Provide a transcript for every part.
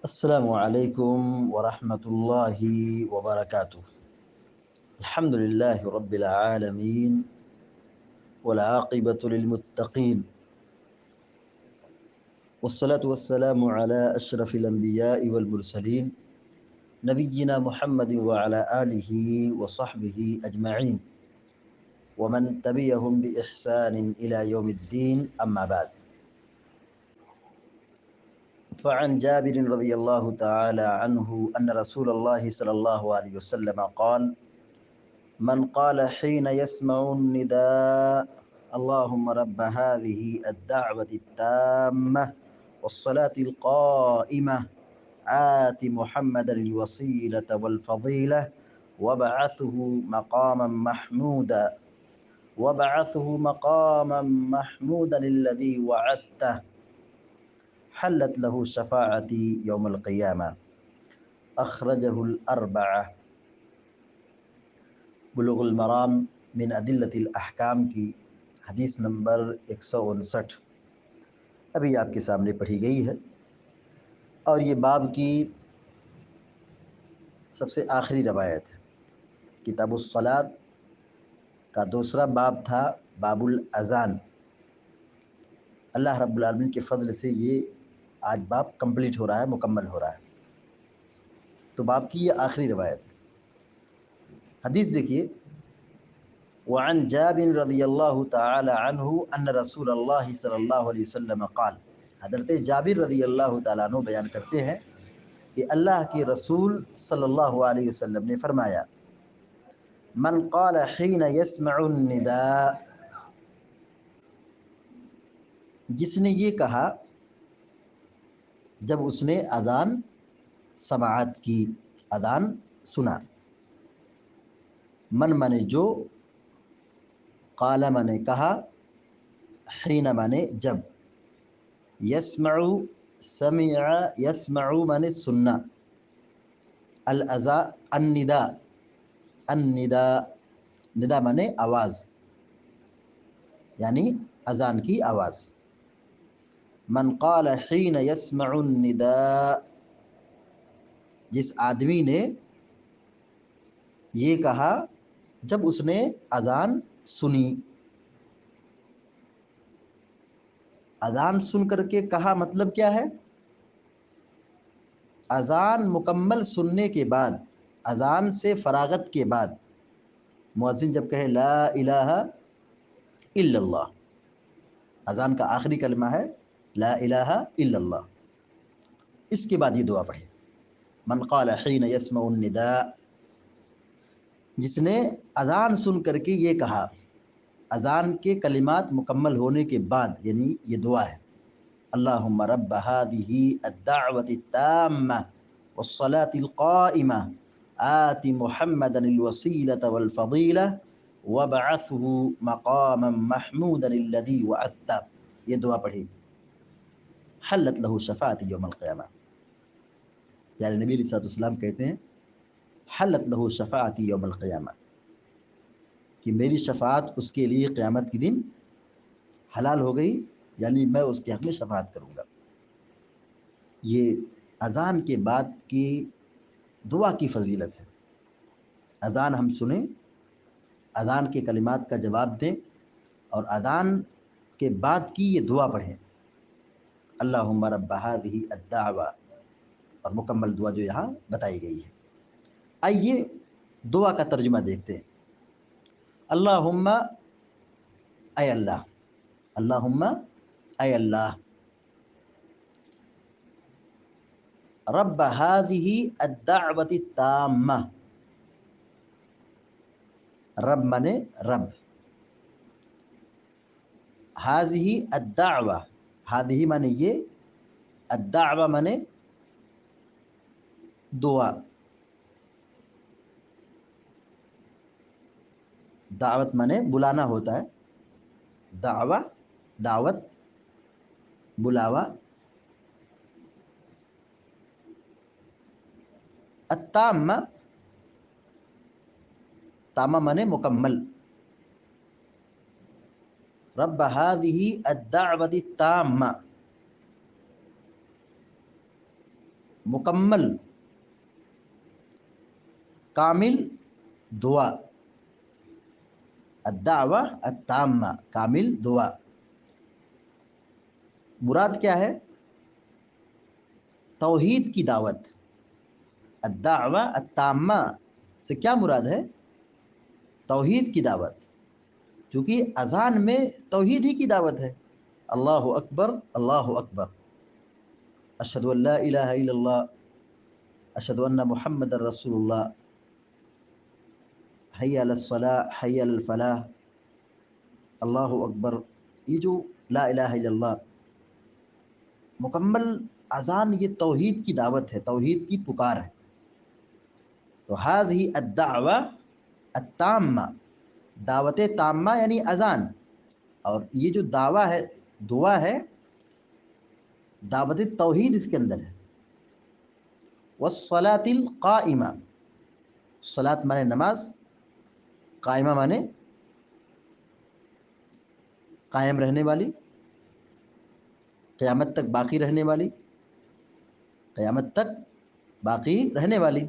السلام عليكم ورحمة الله وبركاته. الحمد لله رب العالمين والعاقبة للمتقين، والصلاة والسلام على أشرف الأنبياء والمرسلين نبينا محمد وعلى آله وصحبه أجمعين ومن تبعهم بإحسان إلى يوم الدين، أما بعد. فعن جابر رضي الله تعالى عنه أن رسول الله صلى الله عليه وسلم قال: من قال حين يسمع النداء اللهم رب هذه الدعوة التامة والصلاة القائمة آت محمدا الوسيلة والفضيلة وابعثه مقاما محمودا الذي وعدته حلت له شفاعتي يوم القيامة. أخرجه الأربعة۔ بلوغ المرام من عدلۃ الاحکام کی حدیث نمبر 159 ابھی آپ کے سامنے پڑھی گئی ہے، اور یہ باب کی سب سے آخری روایت ہے۔ کتاب الصلاۃ کا دوسرا باب تھا باب الاذان۔ اللہ رب العالمین کے فضل سے یہ آج باب کمپلیٹ ہو رہا ہے، مکمل ہو رہا ہے، تو باب کی یہ آخری روایت ہے۔ حدیث دیکھیے، وعن جابر رضی اللہ تعالی عنہ ان رسول اللہ صلی اللہ علیہ وسلم قال، حضرت جابر رضی اللہ تعالیٰ عنہ بیان کرتے ہیں کہ اللہ کے رسول صلی اللہ علیہ وسلم نے فرمایا: من قال حین یسمع النداء، جس نے یہ کہا جب اس نے اذان سماعت کی، اذان سنا۔ من مانے جو، قال مانے کہا، حین مانے جب، یسمع سمع یسمع مانے سننا، النداء النداء ندا مانے آواز، یعنی اذان کی آواز۔ من قال حین یسمع النداء، جس آدمی نے یہ کہا جب اس نے اذان سنی۔ اذان سن کر کے کہا مطلب کیا ہے؟ اذان مکمل سننے کے بعد، اذان سے فراغت کے بعد مؤذن جب کہے لا الہ الا اللہ، اذان کا آخری کلمہ ہے لا الہ الا اللہ، اس کے بعد یہ دعا پڑھے۔ من قال حین یسمع النداء، جس نے اذان سن کر کے یہ کہا، اذان کے کلمات مکمل ہونے کے بعد، یعنی یہ دعا ہے: اللہم رب هذه الدعوة التامة والصلاة القائمة آت محمدا الوسيلة والفضيلة وابعثه مقاما محمودا الذي وعدته، یہ دعا پڑھی، حلت له شفاعت یوم القیامہ۔ یعنی نبی علیہ السلام کہتے ہیں حلت له شفاعت یوم القیامہ، کہ میری شفاعت اس کے لیے قیامت کے دن حلال ہو گئی، یعنی میں اس کے حق میں شفاعت کروں گا۔ یہ اذان کے بعد کی دعا کی فضیلت ہے۔ اذان ہم سنیں، اذان کے کلمات کا جواب دیں، اور اذان کے بعد کی یہ دعا پڑھیں: اللہم رب ہذہ الدعوہ، اور مکمل دعا جو یہاں بتائی گئی ہے۔ آئیے دعا کا ترجمہ دیکھتے ہیں۔ اللہم، اے اللہ، اللہم اے اللہ، رب ہذہ الدعوۃ التامہ، رب مانے رب، ہذہ الدعوہ، ہذہ مانے یہ، الدعوہ مانے دعا، دعوت مانے بلانا ہوتا ہے، دعوہ دعوت، بلاوا۔ التامہ، تامہ مانے مکمل، رب هذه الدعوة التامة، مکمل کامل دعا، الدعوہ التامہ کامل دعا، مراد کیا ہے؟ توحید کی دعوت۔ الدعوہ التامہ سے کیا مراد ہے؟ توحید کی دعوت، کیونکہ اذان میں توحید ہی کی دعوت ہے۔ اللہ اکبر اللہ اکبر، اشہد ان لا الہ الا اللہ، اشہد ان محمد رسول اللہ، حی علی الصلاۃ حی علی الفلاح، اللہ اکبر، یہ جو لا الہ الا اللہ مکمل اذان، یہ توحید کی دعوت ہے، توحید کی پکار ہے۔ تو ہذہ الدعوہ التامہ، دعوت تامہ یعنی اذان، اور یہ جو دعویٰ ہے، دعا ہے، دعوت توحید اس کے اندر ہے۔ والصلاۃ القائمہ، صلاۃ مانے نماز، قائمہ مانے قائم رہنے والی، قیامت تک باقی رہنے والی، قیامت تک باقی رہنے والی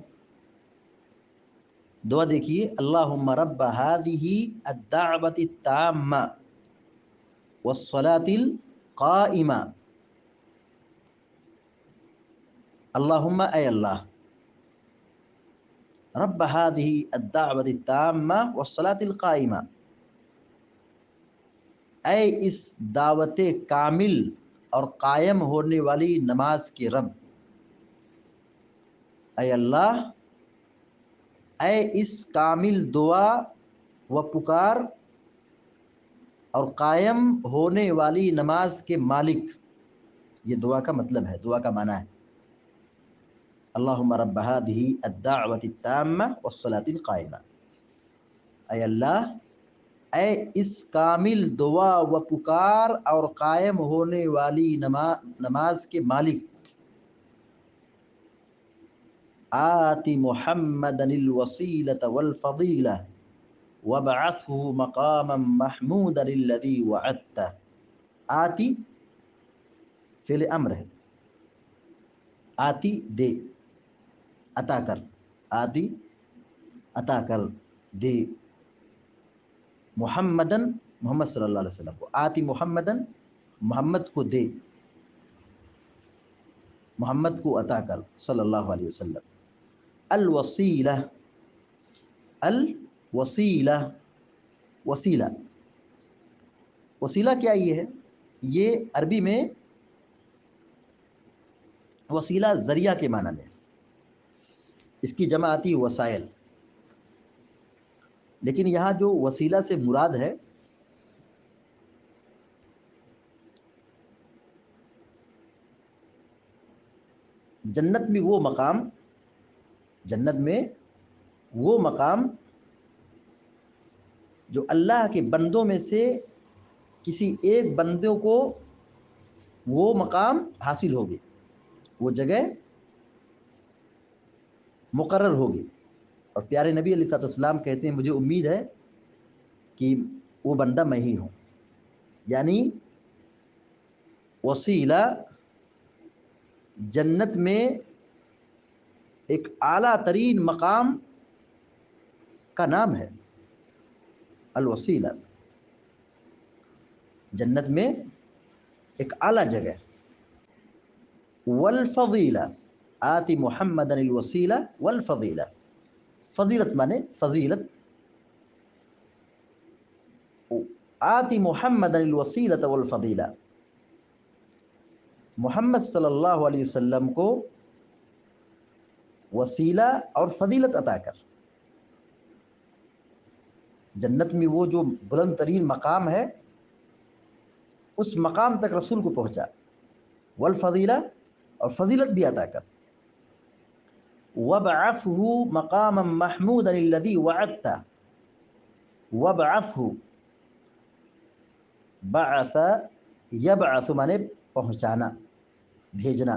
دعا دیکھیے، اللہم رب ہذہ الدعوۃ التامہ والصلاۃ القائمہ، اللہم اے اللہ، رب ہذہ الدعوۃ التامہ والصلاۃ القائمہ، اے اس دعوت کامل اور قائم ہونے والی نماز کے رب، اے اللہ، اے اس کامل دعا و پکار اور قائم ہونے والی نماز کے مالک۔ یہ دعا کا مطلب ہے، دعا کا معنی ہے اللہم رب ہذہ الدعوۃ التامہ والصلاۃ القائمہ، اے اللہ، اے اس کامل دعا و پکار اور قائم ہونے والی نماز کے مالک، آت محمدا الوسیلۃ والفضیلہ وابعثہ مقاما محمودا الذی وعدتہ۔ آتی فعل امر ہے، آتی دے، عطا کر، آتی عطا کر دے، محمدن محمد صلی اللہ علیہ وسلم کو، آتی محمدن محمد کو دے، محمد کو عطا کر صلی اللہ علیہ وسلم، الوسیلہ، الوسیلہ، وسیلہ، وسیلہ کیا یہ ہے؟ یہ عربی میں وسیلہ ذریعہ کے معنی میں، اس کی جمع آتی ہے وسائل، لیکن یہاں جو وسیلہ سے مراد ہے جنت میں وہ مقام، جنت میں وہ مقام جو اللہ کے بندوں میں سے کسی ایک بندوں کو وہ مقام حاصل ہوگی، وہ جگہ مقرر ہوگی، اور پیارے نبی علیہ الصلوۃ والسلام کہتے ہیں مجھے امید ہے کہ وہ بندہ میں ہی ہوں۔ یعنی وسیلہ جنت میں ایک اعلیٰ ترین مقام کا نام ہے، الوسیلہ، جنت میں ایک اعلیٰ جگہ۔ والفضیلہ، آتی محمدا الوسیلہ والفضیلہ، فضیلت مانے فضیلت، آتی محمدا الوسیلۃ والفضیلہ، محمد صلی اللہ علیہ وسلم کو وسیلہ اور فضیلت عطا کر۔ جنت میں وہ جو بلند ترین مقام ہے اس مقام تک رسول کو پہنچا، والفضیلہ، اور فضیلت بھی عطا کر، وابعثہ مقاما محمودا الذی وعدتہ، وابعثہ، بعث یبعث مانے پہنچانا، بھیجنا،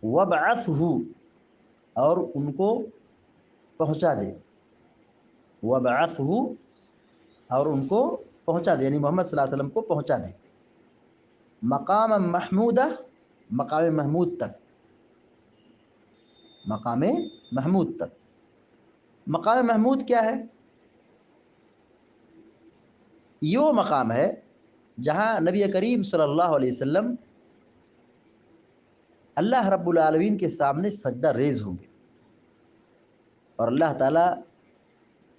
وابعثہ، اور ان کو پہنچا دے، وابعثہ، اور ان کو پہنچا دے، یعنی محمد صلی اللہ علیہ وسلم کو پہنچا دے، مقام محمودہ، مقام محمود تک، مقام محمود تک۔ مقام محمود کیا ہے؟ یہ وہ مقام ہے جہاں نبی کریم صلی اللہ علیہ وسلم اللہ رب العالمین کے سامنے سجدہ ریز ہوں گے، اور اللہ تعالیٰ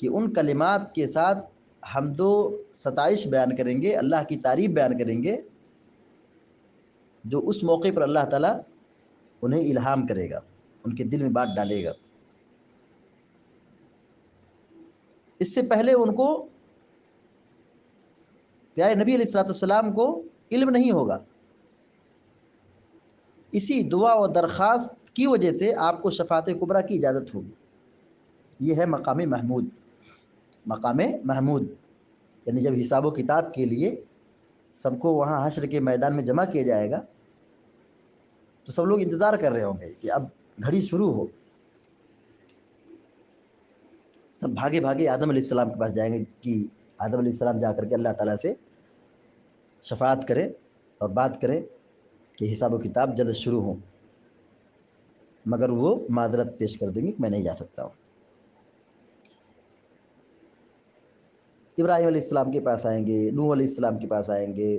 کی ان کلمات کے ساتھ حمد و ستائش بیان کریں گے، اللہ کی تعریف بیان کریں گے، جو اس موقع پر اللہ تعالیٰ انہیں الہام کرے گا، ان کے دل میں بات ڈالے گا۔ اس سے پہلے ان کو، پیارے نبی علیہ الصلوۃ والسلام کو علم نہیں ہوگا۔ اسی دعا و درخواست کی وجہ سے آپ کو شفاعت کبریٰ کی اجازت ہوگی۔ یہ ہے مقام محمود۔ مقام محمود یعنی جب حساب و کتاب کے لیے سب کو وہاں حشر کے میدان میں جمع کیا جائے گا تو سب لوگ انتظار کر رہے ہوں گے کہ اب گھڑی شروع ہو۔ سب بھاگے بھاگے آدم علیہ السلام کے پاس جائیں گے کہ آدم علیہ السلام جا کر کے اللہ تعالیٰ سے شفاعت کرے اور بات کرے کہ حساب و کتاب جلد شروع ہوں، مگر وہ معذرت پیش کر دیں گے کہ میں نہیں جا سکتا ہوں۔ ابراہیم علیہ السلام کے پاس آئیں گے، نوح علیہ السلام کے پاس آئیں گے،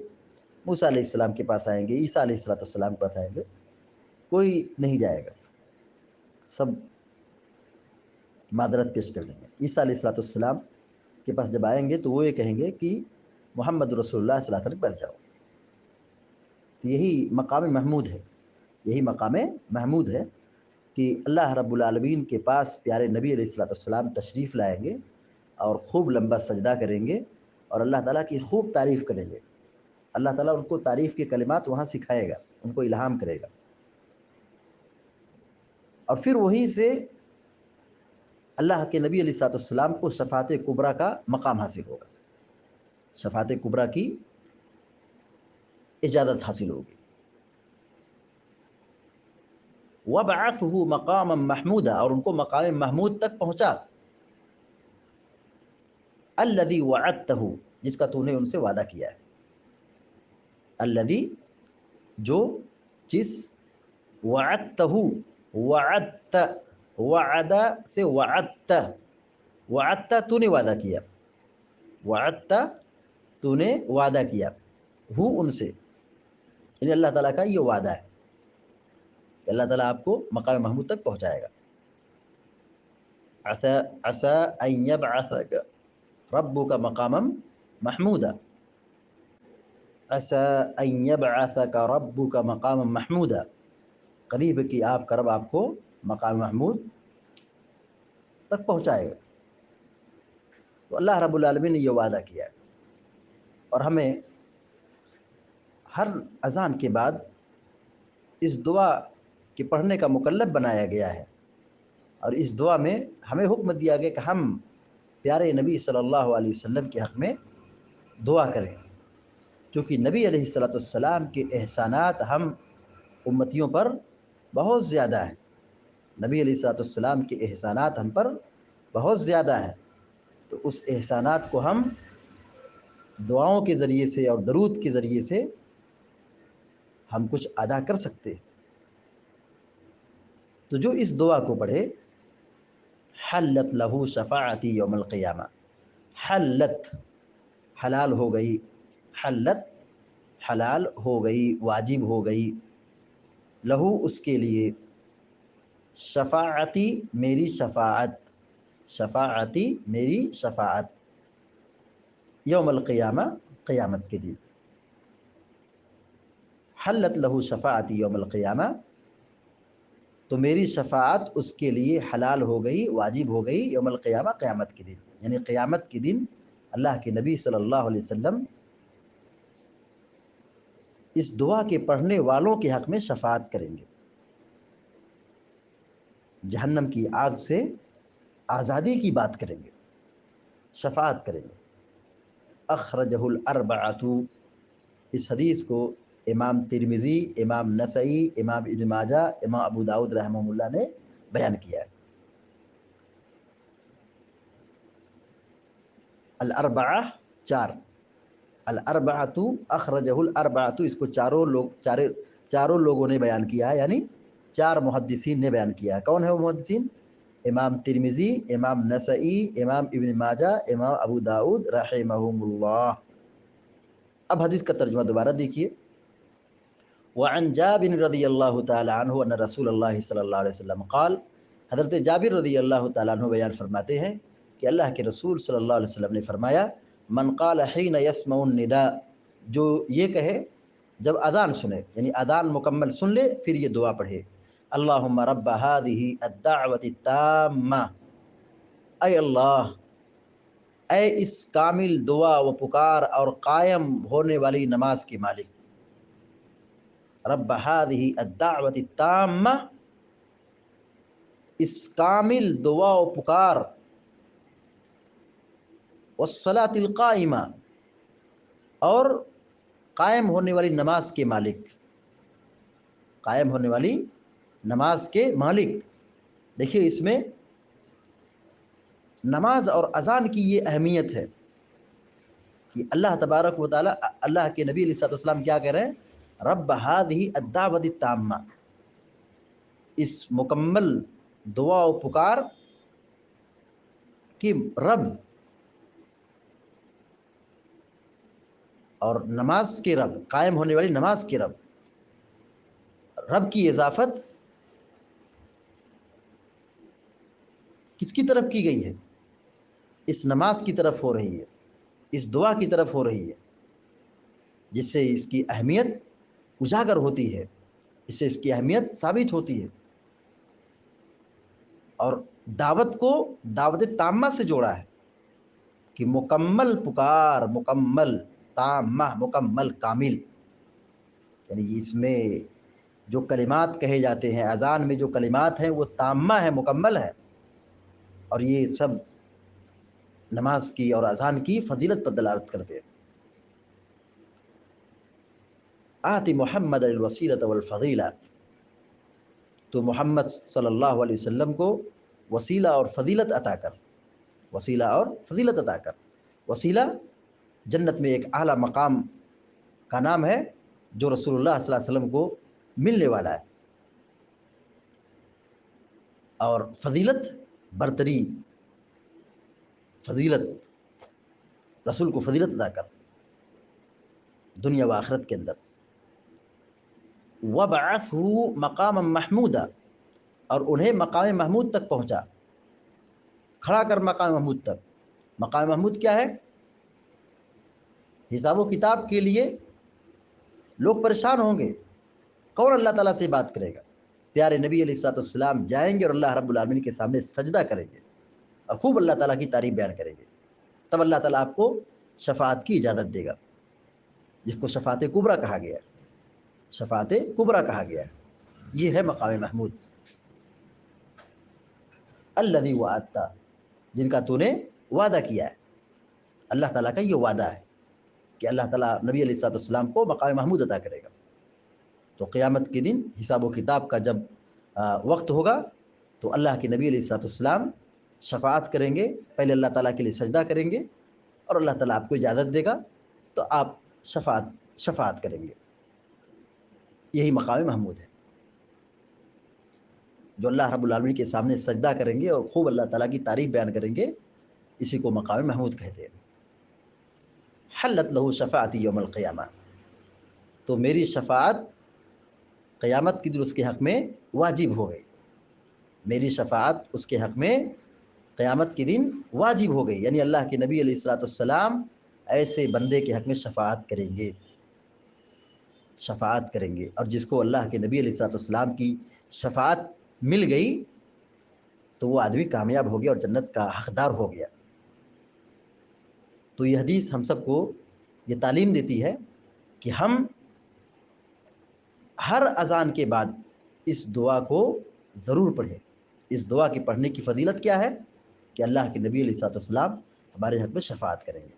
موسیٰ علیہ السلام کے پاس آئیں گے، عیسیٰ علیہ السلام کے پاس آئیں گے، کوئی نہیں جائے گا، سب معذرت پیش کر دیں گے۔ عیسیٰ علیہ السلام کے پاس جب آئیں گے تو وہ یہ کہیں گے کہ محمد رسول اللہ صلی اللہ علیہ وسلم کے پاس جاؤ۔ تو یہی مقام محمود ہے، یہی مقام محمود ہے کہ اللہ رب العالمین کے پاس پیارے نبی علیہ السلام تشریف لائیں گے اور خوب لمبا سجدہ کریں گے اور اللہ تعالیٰ کی خوب تعریف کریں گے۔ اللہ تعالیٰ ان کو تعریف کے کلمات وہاں سکھائے گا، ان کو الہام کرے گا، اور پھر وہی سے اللہ کے نبی علیہ السلام کو شفاعت کبریٰ کا مقام حاصل ہوگا، شفاعت کبریٰ کی اجازت حاصل ہوگی۔ وَابْعَثْهُ مَقَامًا مَحْمُودًا، اور ان کو مقام محمود تک پہنچا۔ الَّذِي وَعَدتَّهُ، جس کا تو نے ان سے وعدہ کیا ہے۔ الَّذِي، جو چیز، وَعَدتَّهُ، وعدت، وعد سے وعدت، وعدت تو نے وعدہ کیا، وعدت تو نے وعدہ کیا، ہو ان سے، یعنی اللہ تعالیٰ کا یہ وعدہ ہے کہ اللہ تعالیٰ آپ کو مقام محمود تک پہنچائے گا۔ عسى أن يبعثك ربك مقاما محمودا، عسى أن يبعثك ربك مقاما محمودا، قریب کہ آپ کا رب آپ کو مقام محمود تک پہنچائے گا۔ تو اللہ رب العالمین نے یہ وعدہ کیا ہے، اور ہمیں ہر اذان کے بعد اس دعا کے پڑھنے کا مکلف بنایا گیا ہے، اور اس دعا میں ہمیں حکم دیا گیا کہ ہم پیارے نبی صلی اللہ علیہ وسلم کے حق میں دعا کریں، چونکہ نبی علیہ السلام کے احسانات ہم امتیوں پر بہت زیادہ ہیں، نبی علیہ السلام کے احسانات ہم پر بہت زیادہ ہیں، تو اس احسانات کو ہم دعاؤں کے ذریعے سے اور درود کے ذریعے سے ہم کچھ ادا کر سکتے ہیں۔ تو جو اس دعا کو پڑھے، حلت لہو شفاعتی یوم القیامہ، حلت حلال ہو گئی، حلت حلال ہو گئی، واجب ہو گئی، لہو اس کے لیے، شفاعتی میری شفاعت، شفاعتی میری شفاعت، یوم القیامہ قیامت کے دن، حلت لہو شفاعتی یوم القیامہ، تو میری شفاعت اس کے لیے حلال ہو گئی، واجب ہو گئی، یوم القیامہ قیامت کے دن، یعنی قیامت کے دن اللہ کے نبی صلی اللہ علیہ وسلم اس دعا کے پڑھنے والوں کے حق میں شفاعت کریں گے، جہنم کی آگ سے آزادی کی بات کریں گے، شفاعت کریں گے۔ اخرجہ الاربعۃ، اس حدیث کو امام ترمذی، امام نسائی، امام ابن ماجہ، امام ابو داؤد رحمہ اللہ نے بیان کیا ہے۔ الاربعہ چار، الاربعۃ اخرجہ الاربعۃ، اس کو چاروں لوگوں نے بیان کیا ہے، یعنی 4 محدثین نے بیان کیا ہے۔ کون ہے وہ محدثین؟ امام ترمذی، امام نسائی، امام ابن ماجہ، امام ابو داؤد رحمہم اللہ۔ اب حدیث کا ترجمہ دوبارہ دیکھیے۔ وعن جابر رضی اللہ تعالی عنہ ان رسول اللہ صلی اللہ علیہ وسلم قال، حضرت جابر رضی اللہ تعالیٰ عنہ بیان فرماتے ہیں کہ اللہ کے رسول صلی اللہ علیہ وسلم نے فرمایا، من قال حین یسمع النداء، جو یہ کہے جب اذان سنے، یعنی اذان مکمل سن لے پھر یہ دعا پڑھے، اللہم رب هذه الدعوة التامة، اے اللہ، اے اس کامل دعا و پکار اور قائم ہونے والی نماز کے مالک، رب هذه الدعوة التامة، اس کامل دعا و پکار، والصلاة القائمہ، اور قائم ہونے والی نماز کے مالک، قائم ہونے والی نماز کے مالک۔ دیکھیے اس میں نماز اور اذان کی یہ اہمیت ہے کہ اللہ تبارک و تعالی، اللہ کے نبی علیہ الصلوۃ والسلام کیا کہہ رہے ہیں؟ رب هذه الدعوة التامة، اس مکمل دعا و پکار کی رب، اور نماز کے رب، قائم ہونے والی نماز کے رب۔ رب کی اضافت کس کی طرف کی گئی ہے؟ اس نماز کی طرف ہو رہی ہے، اس دعا کی طرف ہو رہی ہے، جس سے اس کی اہمیت اجاگر ہوتی ہے، اس سے اس کی اہمیت ثابت ہوتی ہے۔ اور دعوت کو دعوت تامہ سے جوڑا ہے کہ مکمل پکار، مکمل، تامہ مکمل، کامل، یعنی اس میں جو کلمات کہے جاتے ہیں، اذان میں جو کلمات ہیں وہ تامہ ہے، مکمل ہے، اور یہ سب نماز کی اور اذان کی فضیلت پر دلالت کرتے ہیں۔ آتی محمد الوسیلۃ والفضیلہ، تو محمد صلی اللہ علیہ وسلم کو وسیلہ اور فضیلت عطا کر، وسیلہ اور فضیلت عطا کر۔ وسیلہ جنت میں ایک اعلیٰ مقام کا نام ہے جو رسول اللہ صلی اللہ علیہ وسلم کو ملنے والا ہے، اور فضیلت برتری، فضیلت، رسول کو فضیلت عطا کر دنیا و آخرت کے اندر۔ وَبَعَثْهُ مَقَامًا مَحْمُودًا، اور انہیں مقام محمود تک پہنچا، کھڑا کر مقام محمود تک۔ مقام محمود کیا ہے؟ حساب و کتاب کے لیے لوگ پریشان ہوں گے، کون اللہ تعالیٰ سے بات کرے گا؟ پیارے نبی علیہ الصلوۃ والسلام جائیں گے اور اللہ رب العالمین کے سامنے سجدہ کریں گے اور خوب اللہ تعالیٰ کی تعریف بیان کریں گے، تب اللہ تعالیٰ آپ کو شفاعت کی اجازت دے گا، جس کو شفاعت کبریٰ کہا گیا ہے، شفاعت کبریٰ کہا گیا ہے۔ یہ ہے مقام محمود، الذی وعدت، جن کا تو نے وعدہ کیا ہے۔ اللہ تعالیٰ کا یہ وعدہ ہے کہ اللہ تعالیٰ نبی علیہ الصلوۃ والسلام کو مقام محمود عطا کرے گا۔ تو قیامت کے دن حساب و کتاب کا جب وقت ہوگا تو اللہ کے نبی علیہ الصلوۃ والسلام شفاعت کریں گے، پہلے اللہ تعالیٰ کے لیے سجدہ کریں گے، اور اللہ تعالیٰ آپ کو اجازت دے گا تو آپ شفاعت کریں گے۔ یہی مقام محمود ہے، جو اللہ رب العالمین کے سامنے سجدہ کریں گے اور خوب اللہ تعالیٰ کی تعریف بیان کریں گے، اسی کو مقام محمود کہتے ہیں۔ حلت لہ شفاعتی یوم القیامہ، تو میری شفاعت قیامت کے دن اس کے حق میں واجب ہو گئی، میری شفاعت اس کے حق میں قیامت کے دن واجب ہو گئی، یعنی اللہ کے نبی علیہ الصلوۃ والسلام ایسے بندے کے حق میں شفاعت کریں گے، شفاعت کریں گے، اور جس کو اللہ کے نبی علیہ الصلوۃ والسلام کی شفاعت مل گئی تو وہ آدمی کامیاب ہو گیا اور جنت کا حقدار ہو گیا۔ تو یہ حدیث ہم سب کو یہ تعلیم دیتی ہے کہ ہم ہر اذان کے بعد اس دعا کو ضرور پڑھیں۔ اس دعا کے پڑھنے کی فضیلت کیا ہے کہ اللہ کے نبی علیہ الصلوۃ والسلام ہمارے حق میں شفاعت کریں گے۔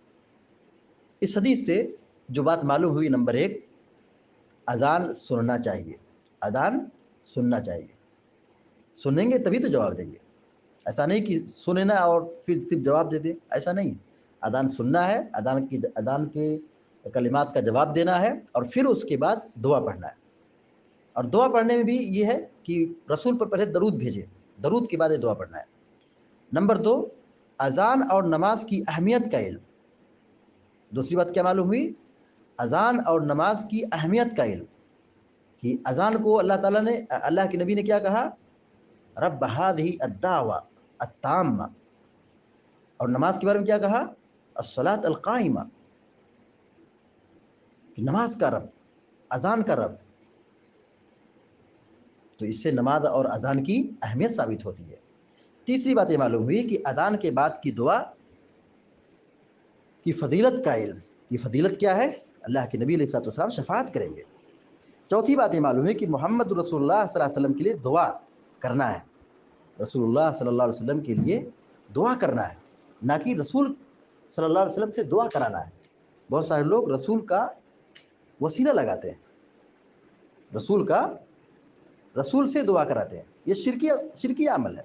اس حدیث سے جو بات معلوم ہوئی، نمبر 1، اذان سننا چاہیے، اذان سننا چاہیے، سنیں گے تبھی تو جواب دیں گے، ایسا نہیں کہ سنیں نا اور پھر صرف جواب دے دیں، ایسا نہیں۔ اذان سننا ہے، اذان کے کلمات کا جواب دینا ہے، اور پھر اس کے بعد دعا پڑھنا ہے، اور دعا پڑھنے میں بھی یہ ہے کہ رسول پر پہلے درود بھیجیں، درود کے بعد یہ دعا پڑھنا ہے۔ نمبر 2، اذان اور نماز کی اہمیت کا علم۔ دوسری بات کیا معلوم ہوئی؟ اذان اور نماز کی اہمیت کا علم، کہ اذان کو اللہ تعالیٰ نے، اللہ کے نبی نے کیا کہا؟ رب هذه الدعوة التامة۔ اور نماز کے بارے میں کیا کہا؟ الصلاۃ القائمہ، کہ نماز کا رب، اذان کا رب۔ تو اس سے نماز اور اذان کی اہمیت ثابت ہوتی ہے۔ تیسری بات یہ معلوم ہوئی کہ اذان کے بعد کی دعا کی فضیلت کا علم، یہ فضیلت کیا ہے؟ اللہ کے نبی علیہ الصلوۃ والسلام شفاعت کریں گے۔ چوتھی بات یہ معلوم ہے کہ محمد رسول اللہ صلی اللہ علیہ وسلم کے لیے دعا کرنا ہے، رسول اللہ صلی اللہ علیہ وسلم کے لیے دعا کرنا ہے، نہ کہ رسول صلی اللہ علیہ وسلم سے دعا کرانا ہے۔ بہت سارے لوگ رسول کا وسیلہ لگاتے ہیں، رسول سے دعا کراتے ہیں، یہ شرکی عمل ہے۔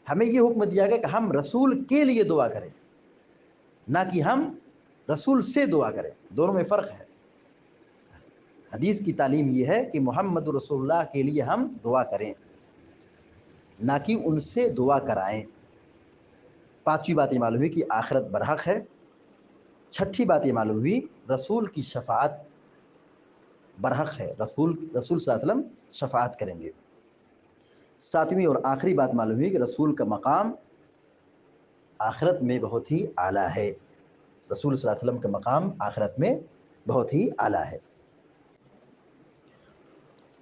ہمیں یہ حکم دیا گیا کہ ہم رسول کے لیے دعا کریں، نہ کہ ہم رسول سے دعا کریں، دونوں میں فرق ہے۔ حدیث کی تعلیم یہ ہے کہ محمد رسول اللہ کے لیے ہم دعا کریں، نہ کہ ان سے دعا کرائیں۔ پانچویں بات یہ معلوم ہوئی کہ آخرت برحق ہے۔ چھٹی بات یہ معلوم ہوئی رسول کی شفاعت برحق ہے، رسول صلی اللہ علیہ وسلم شفاعت کریں گے۔ ساتویں اور آخری بات معلوم ہوئی کہ رسول کا مقام آخرت میں بہت ہی اعلیٰ ہے، رسول صلی اللہ علیہ وسلم کا مقام آخرت میں بہت ہی اعلیٰ ہے۔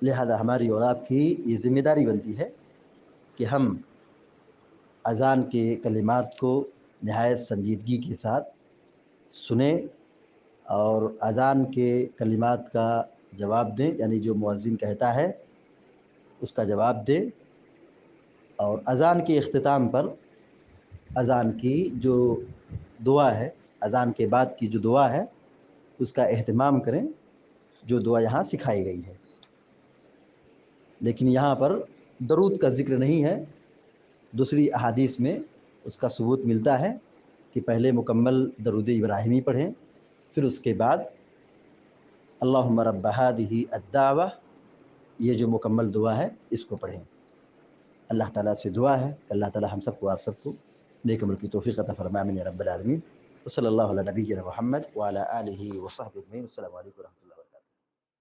لہذا ہماری اور آپ کی یہ ذمہ داری بنتی ہے کہ ہم اذان کے کلمات کو نہایت سنجیدگی کے ساتھ سنیں اور اذان کے کلمات کا جواب دیں، یعنی جو مؤذن کہتا ہے اس کا جواب دیں، اور اذان کے اختتام پر اذان کی جو دعا ہے، اذان کے بعد کی جو دعا ہے اس کا اہتمام کریں، جو دعا یہاں سکھائی گئی ہے۔ لیکن یہاں پر درود کا ذکر نہیں ہے، دوسری احادیث میں اس کا ثبوت ملتا ہے کہ پہلے مکمل درود ابراہیمی پڑھیں، پھر اس کے بعد اللہم رب ہذہ الدعوہ، یہ جو مکمل دعا ہے اس کو پڑھیں۔ اللہ تعالیٰ سے دعا ہے کہ اللہ تعالیٰ ہم سب کو، آپ سب کو نیک عمل کی توفیق عطا فرمائے، آمین یا رب العالمین۔ وصلی اللہ علی نبینا محمد وعلی آلہ وصحبہ اجمعین۔ السلام علیکم ورحمۃ اللہ۔